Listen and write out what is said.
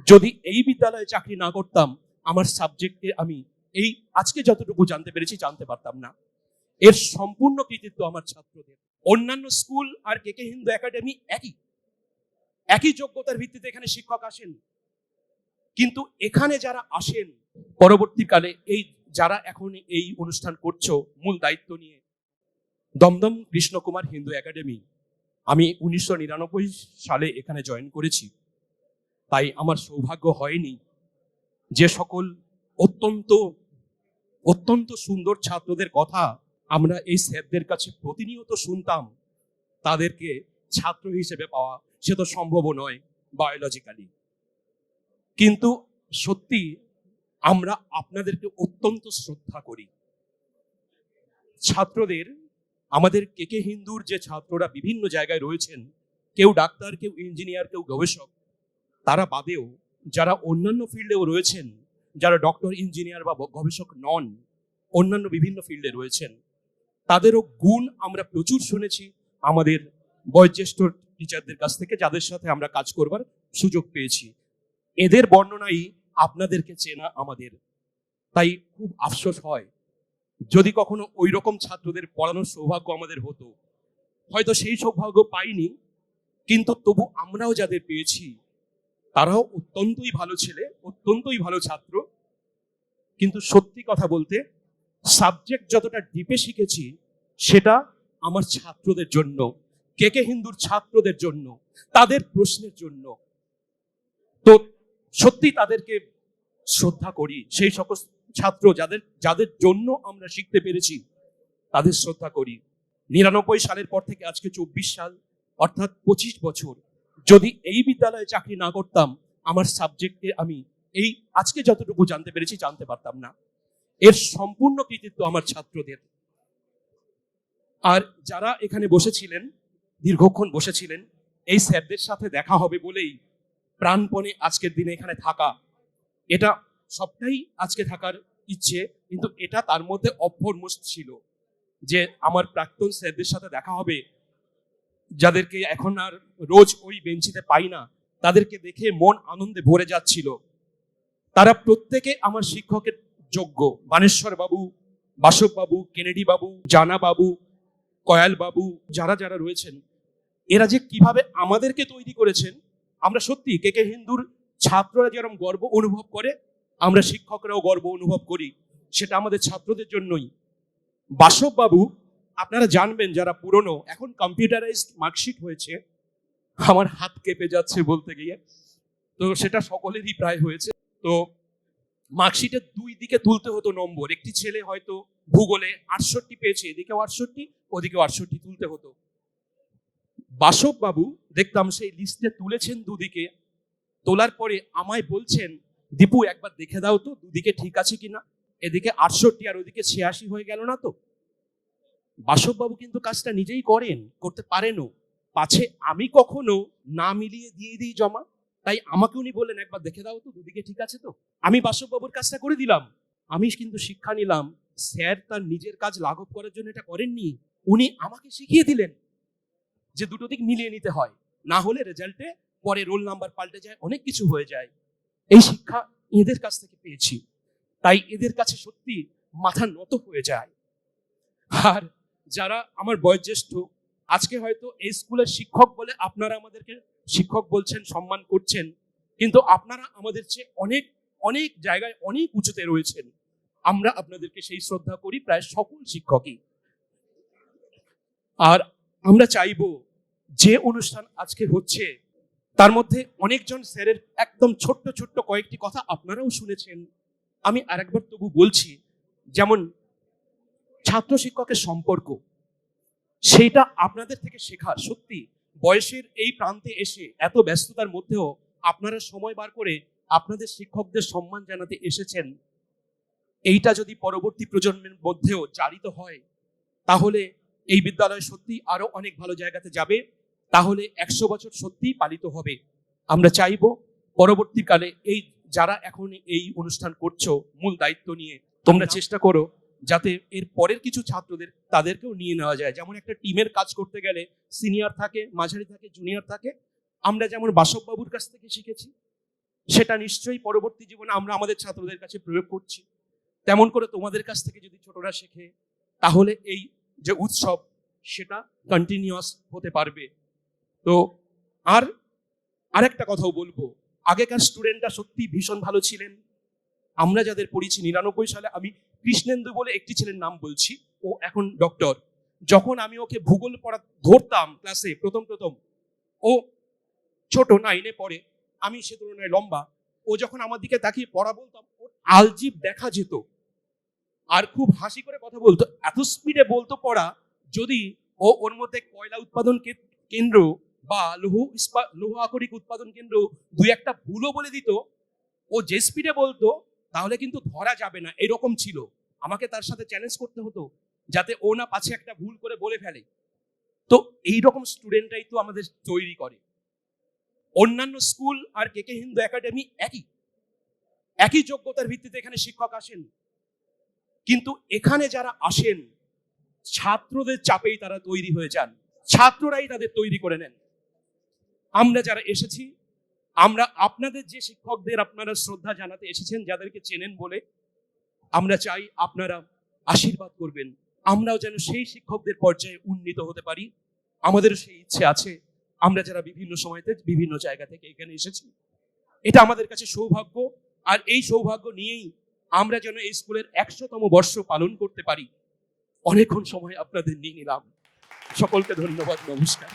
যদি এই বিদ্যালয়ে চাকরি না করতাম, আমার সাবজেক্টে আমি এই আজকে যতটুকু জানতে পেরেছি জানতে পারতাম না। এর সম্পূর্ণ কৃতিত্ব আমার ছাত্রদের। অন্যান্য স্কুল আর কেকে হিন্দু একাডেমি একই যোগ্যতার ভিত্তিতে এখানে শিক্ষক আসেন, কিন্তু এখানে যারা আসেন পরবর্তীকালে এই যারা এখন এই অনুষ্ঠান করছো মূল দায়িত্ব নিয়ে, দমদম কৃষ্ণকুমার হিন্দু একাডেমি, আমি 1999 সালে এখানে জয়েন করেছি। তাই আমার সৌভাগ্য হয়নি যে সকল অত্যন্ত অত্যন্ত সুন্দর ছাত্রদের কথা আমরা এই স্যারদের কাছে প্রতিনিয়ত শুনতাম, তাদেরকে ছাত্র হিসেবে পাওয়া সে তো সম্ভব নয় বায়োলজিক্যালি। কিন্তু সত্যি আমরা আপনাদেরকে অত্যন্ত শ্রদ্ধা করি। ছাত্রদের, আমাদের কেকে হিন্দুর যে ছাত্ররা বিভিন্ন জায়গায় রয়েছেন, কেউ ডাক্তার, কেউ ইঞ্জিনিয়ার, কেউ গবেষক, তারা বাদেও যারা অন্যান্য ফিল্ডেও রয়েছেন, যারা ডক্টর, ইঞ্জিনিয়ার বা গবেষক নন, অন্যান্য বিভিন্ন ফিল্ডে রয়েছেন, তাদেরও গুণ আমরা প্রচুর শুনেছি আমাদের বয়োজ্যেষ্ঠ টিচারদের কাছ থেকে, যাদের সাথে আমরা কাজ করবার সুযোগ পেয়েছি। এদের বর্ণনাই আপনাদেরকে চেনা আমাদের। তাই খুব আফসোস হয় যদি কখনো ওই রকম ছাত্রদের পড়ানোর সৌভাগ্য আমাদের হতো। হয়তো সেই সৌভাগ্য পাইনি, কিন্তু তবু আমরাও যাদের পেয়েছি তারাও অত্যন্তই ভালো ছেলে, অত্যন্তই ভালো ছাত্র। কিন্তু সত্যি কথা বলতে সাবজেক্ট যতটা ডিপে শিখেছি সেটা আমার ছাত্রদের জন্য, কেকে হিন্দুর ছাত্রদের জন্য, তাদের প্রশ্নের জন্য। তো সত্যি তাদেরকে শ্রদ্ধা করি। সেই সকল ছাত্র যাদের যাদের জন্য আমরা শিখতে পেরেছি তাদের শ্রদ্ধা করি। 99 সালের পর থেকে আজকে 24 সাল, অর্থাৎ 25 বছর। যদি এই বিদ্যালয়ে চাকরি না করতাম, আমার সাবজেক্টে আমি এই আজকে যতটুকু জানতে পেরেছি জানতে পারতাম না। এর সম্পূর্ণ কৃতিত্ব আমার ছাত্রদের। আর যারা এখানে বসেছিলেন, দীর্ঘক্ষণ বসেছিলেন, এই স্যারদের সাথে দেখা হবে বলেই প্রাণপণে আজকের দিনে এখানে থাকা। এটা সবটাই আজকে থাকার ইচ্ছে, কিন্তু এটা তার মধ্যে অভ্যর্মস্ত ছিল যে আমার প্রাক্তন স্যারদের সাথে দেখা হবে, যাদেরকে এখন আর রোজ ওই বেঞ্চিতে পাই না, তাদেরকে দেখে মন আনন্দে ভরে যাচ্ছিল। তারা প্রত্যেকে আমার শিক্ষকের যোগ্য। বানেশ্বর বাবু, বাসব বাবু, কেনেডি বাবু, জানা বাবু, কয়াল বাবু, যারা যারা রয়েছেন, এরা যে কিভাবে আমাদেরকে তৈরি করেছেন, আমরা সত্যি কেকে হিন্দুর ছাত্ররা যেরকম গর্ব অনুভব করে, আমরা শিক্ষকরাও গর্ব অনুভব করি। সেটা আমাদের ছাত্রদের জন্যই। বাসব বাবু, আপনারা জানবেন যারা পুরনো, এখন কম্পিউটারাইজড মার্কশিট হয়েছে, আমার হাত কেঁপে যাচ্ছে বলতে গিয়ে, তো সেটা সকলেরই প্রায় হয়েছে। তো মার্কশিটের দুই দিকে তুলতে হতো নম্বর। একটি ছেলে হয়তো ভূগোলে 68 পেয়েছে, এদিকেও 68, ওদিকেও 68 তুলতে হতো। বাসব বাবু দেখতাম সেই লিস্টে তুলেছেন দুদিকে, তোলার পরে আমায় বলছেন, দীপু একবার দেখে দাও তো দুদিকে ঠিক আছে কিনা, এদিকে 68 আর ওদিকে 86 হয়ে গেল না তো। বাসব বাবু কিন্তু কাজটা নিজেই করেন, করতে পারেনও, পাছে আমি কখনো না মিলিয়ে দিয়ে দিই জমা। তাই আমাকে উনি বললেন একবার দেখে দাও তো দুদিকে ঠিক আছে তো। আমি বাসব বাবুর কাজটা করে দিলাম। আমি কিন্তু শিক্ষা নিলাম, স্যার তার নিজের কাজ লাঘব করার জন্য এটা করেননি, উনি আমাকে শিখিয়ে দিলেন যে দুটো দিক মিলিয়ে নিতে হয়, না হলে রেজাল্টে পরে রোল নাম্বার পাল্টে যায়, অনেক কিছু হয়ে যায়। এই শিক্ষা এদের কাছ থেকে পেয়েছি, তাই এদের কাছে সত্যি মাথা নত হয়ে যায়। আর যারা আমার বয়োজ্যেষ্ঠ, আজকে হয়তো এই স্কুলের শিক্ষক বলে আপনারা আমাদেরকে শিক্ষক বলছেন, সম্মান করছেন, কিন্তু আপনারা আমাদের চেয়ে অনেক অনেক জায়গায় অনেক উঁচুতে রয়েছেন। আমরা আপনাদেরকে সেই শ্রদ্ধা করি, প্রায় সকল শিক্ষকই। আর আমরা চাইবো যে অনুষ্ঠান আজকে হচ্ছে তার মধ্যে অনেকজন স্যারের একদম ছোট্ট ছোট্ট কয়েকটি কথা আপনারাও শুনেছেন, আমি আরেকবার তবু বলছি। যেমন ছাত্র শিক্ষকের সম্পর্ক, সেইটা আপনাদের থেকে শেখার। সত্যি বয়সের এই প্রান্তে এসে এত ব্যস্ততার মধ্যেও আপনারা সময় বার করে আপনাদের শিক্ষকদের সম্মান জানাতে এসেছেন। এইটা যদি পরবর্তী প্রজন্মের মধ্যেও চালিত হয়, তাহলে এই বিদ্যালয় সত্যি আরো অনেক ভালো জায়গাতে যাবে, তাহলে 100 বছর সত্যি পালিত হবে। আমরা চাইবো পরবর্তীকালে এই যারা এখন এই অনুষ্ঠান করছো মূল দায়িত্ব নিয়ে, তোমরা চেষ্টা করো যাতে এর পরের কিছু ছাত্রদের তাদেরকেও নিয়ে নেওয়া যায়। যেমন একটা টিমের কাজ করতে গেলে সিনিয়র থাকে, মাঝারি থাকে, জুনিয়র থাকে। আমরা যেমন বাসব বাবুর কাছ থেকে শিখেছি, সেটা নিশ্চয়ই পরবর্তী জীবনে আমরা আমাদের ছাত্রদের কাছে প্রয়োগ করছি। তেমন করে তোমাদের কাছ থেকে যদি ছোটরা শেখে, তাহলে এই যে উৎসব সেটা কন্টিনিউয়াস হতে পারবে। তো আরেকটা কথাও বলবো, আগেকার স্টুডেন্টরা সত্যি ভীষণ ভালো ছিলেন। আমরা যাদের পড়েছি 99 সালে, আমি কৃষ্ণেন্দু বলে একটি ছেলের নাম বলছি, ও এখন ডক্টর। যখন আমি ওকে ভূগোল পড়া ধরতাম ক্লাসে প্রথম, ও ছোট 9-এ পড়ে, আমি সে তুলনায় লম্বা। ও যখন আমার দিকে তাকিয়ে পড়া বলতাম, ওর আলজিব দেখা যেত আর খুব হাসি করে কথা বলতো, এত স্পিডে বলতো পড়া। যদি ওর মধ্যে কয়লা উৎপাদন কেন্দ্র বা লৌহ আকরিক উৎপাদন কেন্দ্র দুই একটা ভুলও বলে দিত, ও যে স্পিডে বলতো তাহলে কিন্তু ধরা যাবে না, এরকম ছিল। আমাকে তার সাথে চ্যালেঞ্জ করতে হতো যাতে ও না পাছে একটা ভুল করে বলে ফেলে। তো এইরকম স্টুডেন্টরাই তো আমাদের তৈরি করে। অন্যান্য স্কুল আর কেকে হিন্দু একাডেমি একই যোগ্যতার ভিত্তিতে এখানে শিক্ষক আসেন, কিন্তু এখানে যারা আসেন ছাত্রদের চাপেই তারা তৈরি হয়ে যান, ছাত্ররাই তাদের তৈরি করে নেন। আমরা যারা এসেছি, আমরা আপনাদের যে শিক্ষকদের আপনারা শ্রদ্ধা জানাতে এসেছেন, যাদেরকে চেনেন বলে, আমরা চাই আপনারা আশীর্বাদ করবেন, আমরাও যেন সেই শিক্ষকদের পর্যায়ে উন্নীত হতে পারি। আমাদেরও সেই ইচ্ছে আছে। আমরা যারা বিভিন্ন সময়তে বিভিন্ন জায়গা থেকে এখানে এসেছি, এটা আমাদের কাছে সৌভাগ্য। আর এই সৌভাগ্য নিয়েই আমরা যেন এই স্কুলের 100তম বর্ষ পালন করতে পারি। অনেকক্ষণ সময় আপনাদের নিয়ে নিলাম। সকলকে ধন্যবাদ, নমস্কার।